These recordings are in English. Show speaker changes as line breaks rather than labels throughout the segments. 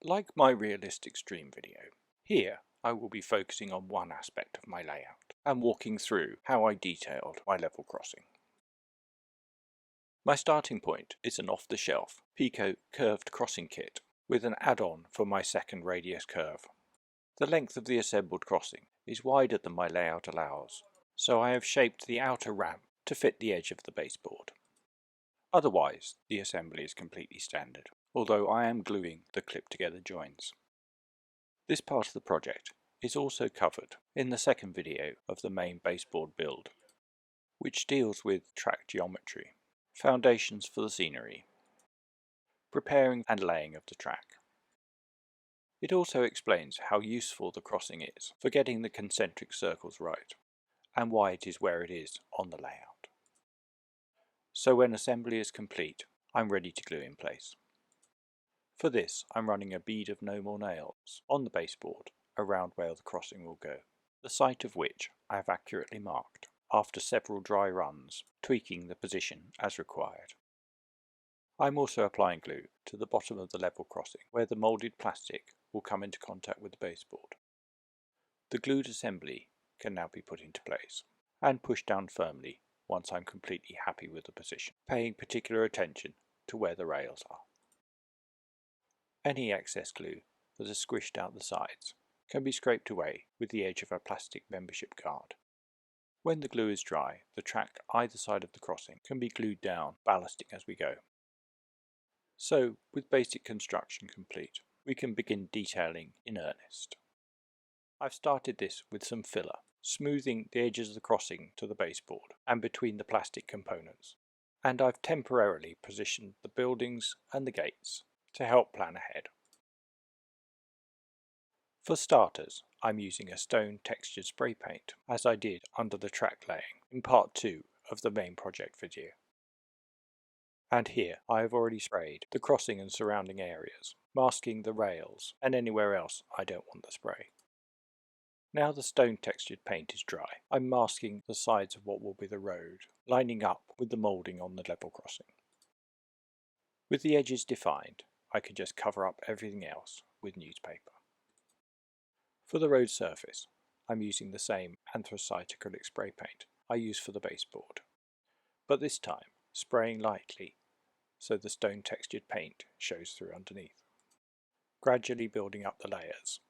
Like my realistic stream video, here I will be focusing on one aspect of my layout and walking through how I detailed my level crossing. My starting point is an off-the-shelf Pico curved crossing kit with an add-on for my second radius curve. The length of the assembled crossing is wider than my layout allows, so I have shaped the outer ramp to fit the edge of the baseboard. Otherwise, the assembly is completely standard, although I am gluing the clip-together joins. This part of the project is also covered in the second video of the main baseboard build, which deals with track geometry, foundations for the scenery, preparing and laying of the track. It also explains how useful the crossing is for getting the concentric circles right, and why it is where it is on the layout. So when assembly is complete, I'm ready to glue in place. For this, I'm running a bead of No More Nails on the baseboard around where the crossing will go, the site of which I have accurately marked after several dry runs, tweaking the position as required. I'm also applying glue to the bottom of the level crossing where the moulded plastic will come into contact with the baseboard. The glued assembly can now be put into place and pushed down firmly once I'm completely happy with the position, paying particular attention to where the rails are. Any excess glue that has squished out the sides can be scraped away with the edge of a plastic membership card. When the glue is dry, the track either side of the crossing can be glued down, ballasting as we go. So, with basic construction complete, we can begin detailing in earnest. I've started this with some filler, smoothing the edges of the crossing to the baseboard and between the plastic components, and I've temporarily positioned the buildings and the gates to help plan ahead. For starters, I'm using a stone textured spray paint, as I did under the track laying in part 2 of the main project video. And here I have already sprayed the crossing and surrounding areas, masking the rails and anywhere else I don't want the spray. Now the stone textured paint is dry, I'm masking the sides of what will be the road, lining up with the moulding on the level crossing. With the edges defined, I can just cover up everything else with newspaper. For the road surface, I'm using the same anthracite acrylic spray paint I used for the baseboard, but this time spraying lightly so the stone textured paint shows through underneath, gradually building up the layers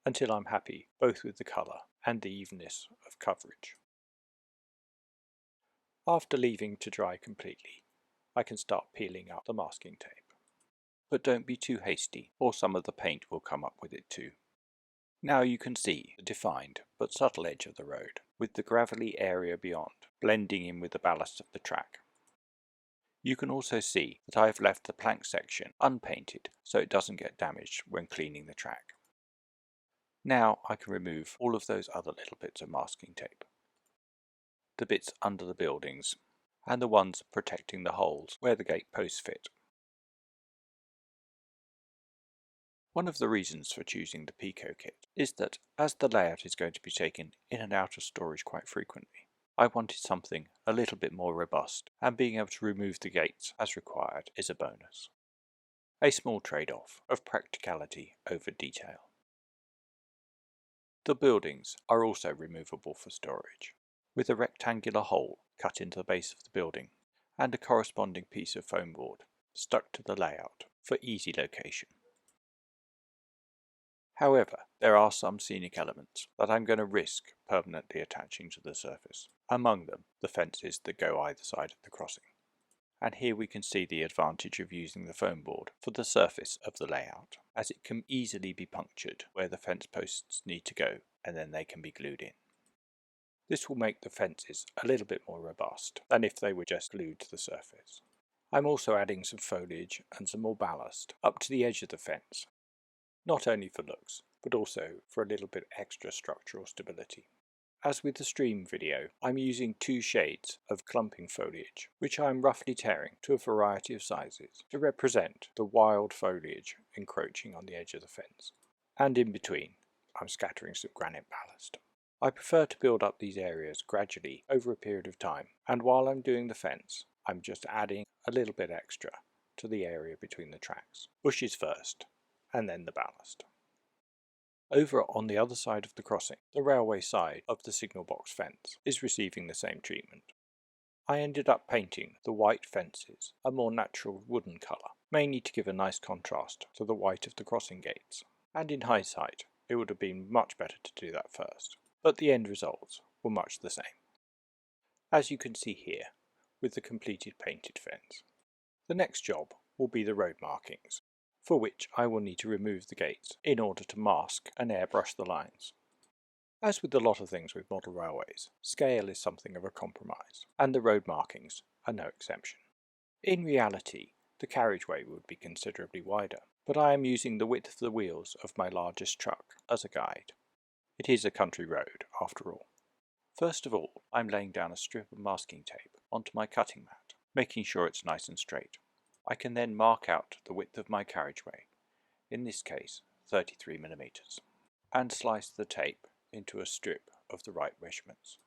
until I'm happy both with the colour and the evenness of coverage. After leaving to dry completely, I can start peeling up the masking tape. But don't be too hasty or some of the paint will come up with it too. Now you can see the defined but subtle edge of the road, with the gravelly area beyond blending in with the ballast of the track. You can also see that I have left the plank section unpainted so it doesn't get damaged when cleaning the track. Now I can remove all of those other little bits of masking tape. The bits under the buildings and the ones protecting the holes where the gate posts fit. One of the reasons for choosing the Pico kit is that, as the layout is going to be taken in and out of storage quite frequently, I wanted something a little bit more robust, and being able to remove the gates as required is a bonus. A small trade-off of practicality over detail. The buildings are also removable for storage, with a rectangular hole cut into the base of the building and a corresponding piece of foam board stuck to the layout for easy location. However, there are some scenic elements that I'm going to risk permanently attaching to the surface, among them the fences that go either side of the crossing. And here we can see the advantage of using the foam board for the surface of the layout, as it can easily be punctured where the fence posts need to go and then they can be glued in. This will make the fences a little bit more robust than if they were just glued to the surface. I'm also adding some foliage and some more ballast up to the edge of the fence, not only for looks, but also for a little bit extra structural stability. As with the stream video, I'm using 2 shades of clumping foliage, which I am roughly tearing to a variety of sizes to represent the wild foliage encroaching on the edge of the fence. And in between, I'm scattering some granite ballast. I prefer to build up these areas gradually over a period of time, and while I'm doing the fence, I'm just adding a little bit extra to the area between the tracks. Bushes first, and then the ballast. Over on the other side of the crossing, the railway side of the signal box fence is receiving the same treatment. I ended up painting the white fences a more natural wooden colour, mainly to give a nice contrast to the white of the crossing gates, and in hindsight it would have been much better to do that first, but the end results were much the same, as you can see here with the completed painted fence. The next job will be the road markings, for which I will need to remove the gates in order to mask and airbrush the lines. As with a lot of things with model railways, scale is something of a compromise, and the road markings are no exception. In reality, the carriageway would be considerably wider, but I am using the width of the wheels of my largest truck as a guide. It is a country road, after all. First of all, I'm laying down a strip of masking tape onto my cutting mat, making sure it's nice and straight. I can then mark out the width of my carriageway, in this case 33mm, and slice the tape into a strip of the right measurements.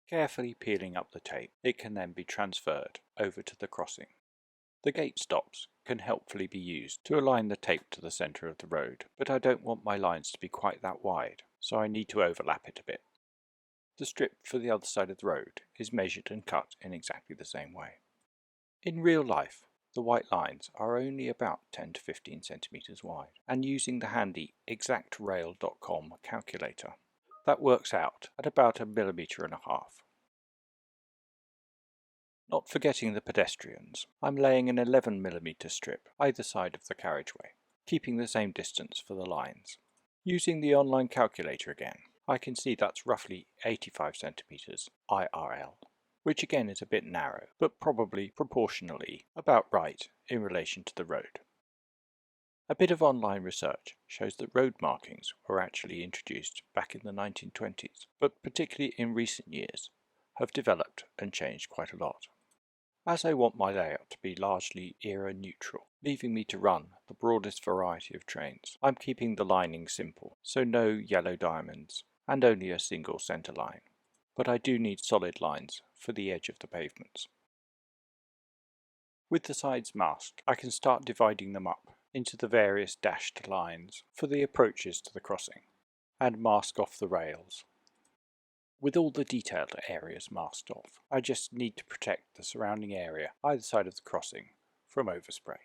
Carefully peeling up the tape, it can then be transferred over to the crossing. The gate stops can helpfully be used to align the tape to the centre of the road, but I don't want my lines to be quite that wide, so I need to overlap it a bit. The strip for the other side of the road is measured and cut in exactly the same way. In real life, the white lines are only about 10 to 15 centimetres wide, and using the handy exactrail.com calculator, that works out at about 1.5 millimetres. Not forgetting the pedestrians, I'm laying an 11mm strip either side of the carriageway, keeping the same distance for the lines. Using the online calculator again, I can see that's roughly 85 centimetres IRL, which again is a bit narrow, but probably proportionally about right in relation to the road. A bit of online research shows that road markings were actually introduced back in the 1920s, but particularly in recent years have developed and changed quite a lot. As I want my layout to be largely era neutral, leaving me to run the broadest variety of trains, I'm keeping the lining simple, so no yellow diamonds and only a single centre line. But I do need solid lines for the edge of the pavements. With the sides masked, I can start dividing them up into the various dashed lines for the approaches to the crossing, and mask off the rails. With all the detailed areas masked off, I just need to protect the surrounding area either side of the crossing from overspray.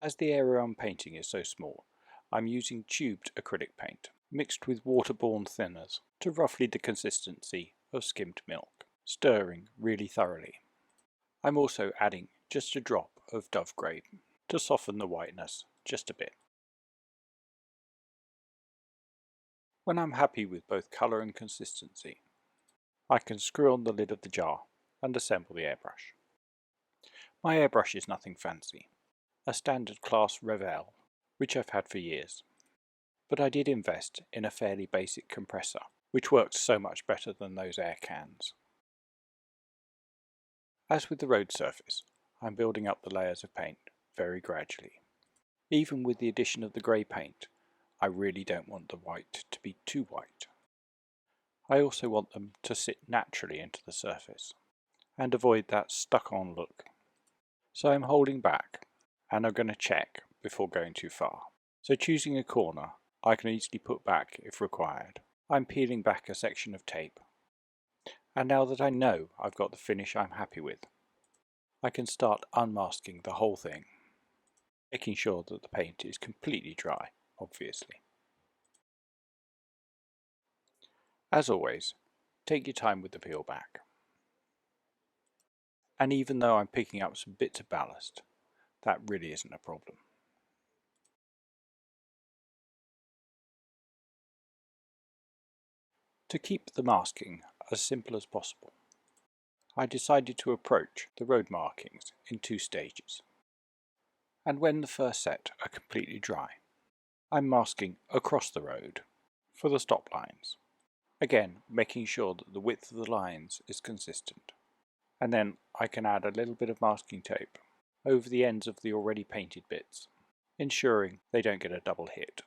As the area I'm painting is so small, I'm using tubed acrylic paint mixed with waterborne thinners to roughly the consistency of skimmed milk, stirring really thoroughly. I'm also adding just a drop of Dove Grape to soften the whiteness just a bit. When I'm happy with both colour and consistency, I can screw on the lid of the jar and assemble the airbrush. My airbrush is nothing fancy, a standard class Revell, which I've had for years. But I did invest in a fairly basic compressor, which works so much better than those air cans. As with the road surface, I'm building up the layers of paint very gradually. Even with the addition of the grey paint, I really don't want the white to be too white. I also want them to sit naturally into the surface, and avoid that stuck-on look. So I'm holding back, and I'm going to check before going too far. So choosing a corner I can easily put back if required. I'm peeling back a section of tape. And now that I know I've got the finish I'm happy with, I can start unmasking the whole thing, making sure that the paint is completely dry, obviously. As always, take your time with the peel back. And even though I'm picking up some bits of ballast, that really isn't a problem. To keep the masking as simple as possible, I decided to approach the road markings in 2 stages. And when the first set are completely dry, I'm masking across the road for the stop lines. Again, making sure that the width of the lines is consistent. And then I can add a little bit of masking tape over the ends of the already painted bits, ensuring they don't get a double hit.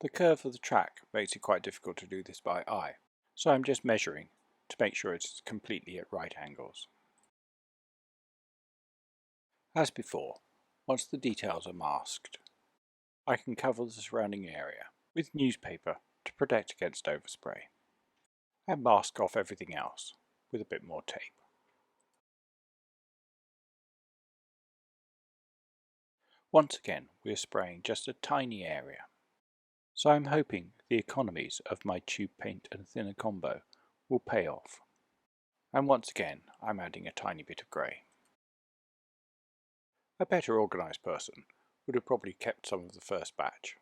The curve of the track makes it quite difficult to do this by eye, so I'm just measuring to make sure it's completely at right angles. As before, once the details are masked, I can cover the surrounding area with newspaper to protect against overspray, and mask off everything else with a bit more tape. Once again, we are spraying just a tiny area, so I'm hoping the economies of my tube paint and thinner combo will pay off. And once again, I'm adding a tiny bit of grey. A better organised person would have probably kept some of the first batch.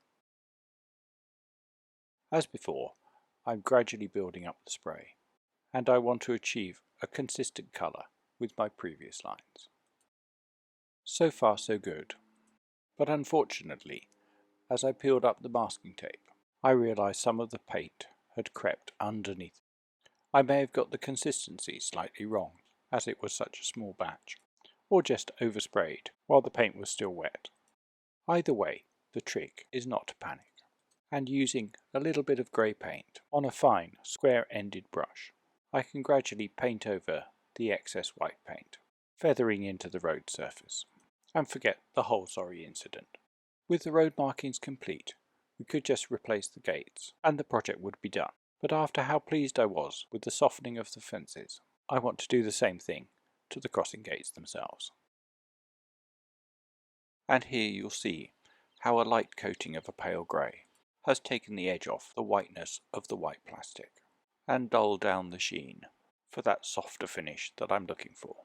As before, I'm gradually building up the spray, and I want to achieve a consistent colour with my previous lines. So far so good, but unfortunately, as I peeled up the masking tape, I realised some of the paint had crept underneath. I may have got the consistency slightly wrong, as it was such a small batch, or just oversprayed while the paint was still wet. Either way, the trick is not to panic, and using a little bit of grey paint on a fine square-ended brush, I can gradually paint over the excess white paint, feathering into the road surface, and forget the whole sorry incident. With the road markings complete, we could just replace the gates, and the project would be done. But after how pleased I was with the softening of the fences, I want to do the same thing to the crossing gates themselves. And here you'll see how a light coating of a pale grey has taken the edge off the whiteness of the white plastic, and dulled down the sheen for that softer finish that I'm looking for.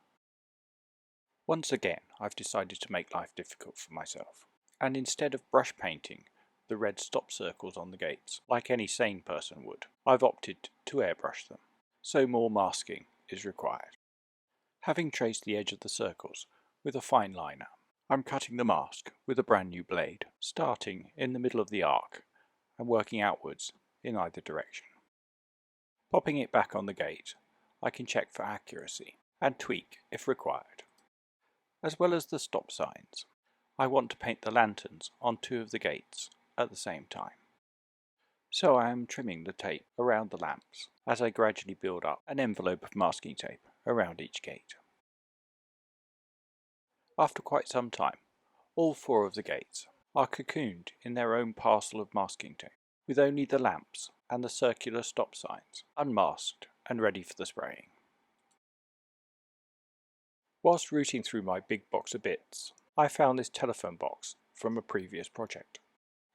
Once again, I've decided to make life difficult for myself, and instead of brush painting the red stop circles on the gates like any sane person would, I've opted to airbrush them, so more masking is required. Having traced the edge of the circles with a fine liner, I'm cutting the mask with a brand new blade, starting in the middle of the arc and working outwards in either direction. Popping it back on the gate, I can check for accuracy and tweak if required. As well as the stop signs, I want to paint the lanterns on 2 of the gates at the same time. So I am trimming the tape around the lamps as I gradually build up an envelope of masking tape around each gate. After quite some time, all 4 of the gates are cocooned in their own parcel of masking tape, with only the lamps and the circular stop signs unmasked and ready for the spraying. Whilst rooting through my big box of bits, I found this telephone box from a previous project.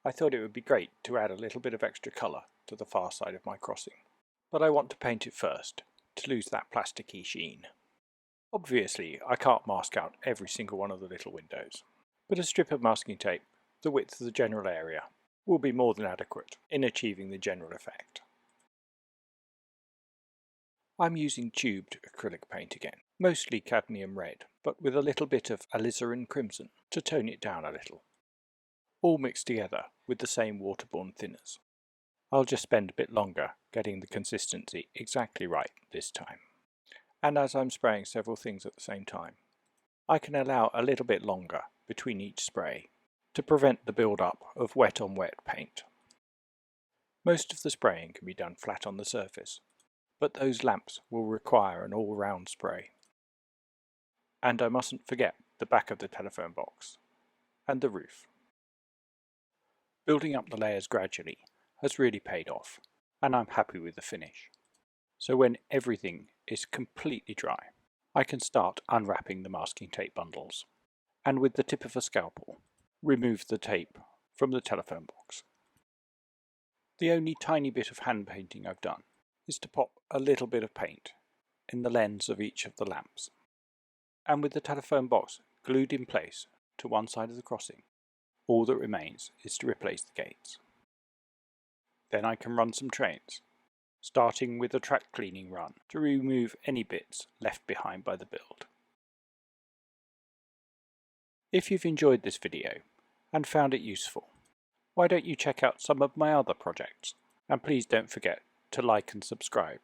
I thought it would be great to add a little bit of extra colour to the far side of my crossing, but I want to paint it first to lose that plasticky sheen. Obviously, I can't mask out every single one of the little windows, but a strip of masking tape the width of the general area will be more than adequate in achieving the general effect. I'm using tubed acrylic paint again, mostly cadmium red, but with a little bit of alizarin crimson to tone it down a little. All mixed together with the same waterborne thinners. I'll just spend a bit longer getting the consistency exactly right this time. And as I'm spraying several things at the same time, I can allow a little bit longer between each spray to prevent the build-up of wet on wet paint. Most of the spraying can be done flat on the surface, but those lamps will require an all-round spray. And I mustn't forget the back of the telephone box and the roof. Building up the layers gradually has really paid off, and I'm happy with the finish. So when everything is completely dry, I can start unwrapping the masking tape bundles, and with the tip of a scalpel, remove the tape from the telephone box. The only tiny bit of hand painting I've done is to pop a little bit of paint in the lens of each of the lamps, and with the telephone box glued in place to one side of the crossing, all that remains is to replace the gates. Then I can run some trains, starting with a track cleaning run to remove any bits left behind by the build. If you've enjoyed this video and found it useful, why don't you check out some of my other projects, and please don't forget to like and subscribe.